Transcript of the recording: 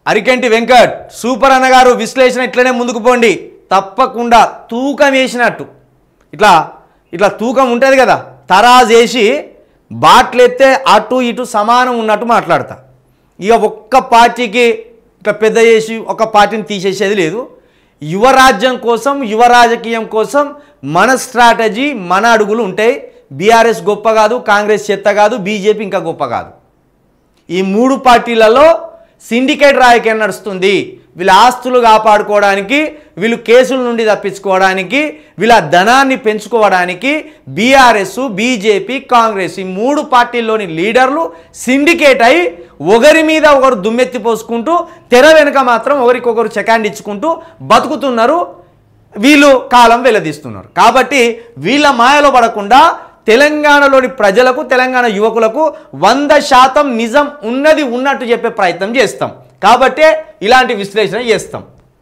అరికెంటి Venkat super అన్నగారు విశ్లేషణ ఇట్లనే ముందుకు పోండి. తప్పకుండా తూకం వేసినట్టు ఇట్లా ఇట్లా తూకం ఉంటుంది కదా, తరాజు వేసి బాట్లెత్తే అటు ఇటు సమానం ఉన్నట్టు మాట్లాడతా. ఇక ఒక్క పార్టీకి ఇట్లా పెద్ద చేసి ఒక పార్టీని తీసేసేది లేదు. యువరాజ్యం కోసం, యువ రాజకీయం కోసం మన స్ట్రాటజీ, మన అడుగులు ఉంటాయి. బీఆర్ఎస్ గొప్ప కాదు, కాంగ్రెస్ చెత్త కాదు, బీజేపీ ఇంకా గొప్ప కాదు. ఈ మూడు పార్టీలలో సిండికేట్ రాజకీయం నడుస్తుంది. వీళ్ళ ఆస్తులు కాపాడుకోవడానికి, వీళ్ళు కేసుల నుండి తప్పించుకోవడానికి, వీళ్ళ ధనాన్ని పెంచుకోవడానికి బీఆర్ఎస్, బీజేపీ, కాంగ్రెస్ ఈ మూడు పార్టీల్లోని లీడర్లు సిండికేట్ అయి ఒకరి మీద ఒకరు దుమ్మెత్తి పోసుకుంటూ తెర వెనుక మాత్రం ఒకరికొకరు చెకాండ్ ఇచ్చుకుంటూ బతుకుతున్నారు. వీళ్ళు కాలం వెల్లదీస్తున్నారు. కాబట్టి వీళ్ళ మాయలో పడకుండా తెలంగాణలోని ప్రజలకు, తెలంగాణ యువకులకు 100% నిజం ఉన్నది ఉన్నట్టు చెప్పే ప్రయత్నం చేస్తాం. కాబట్టే ఇలాంటి విశ్లేషణ చేస్తాం.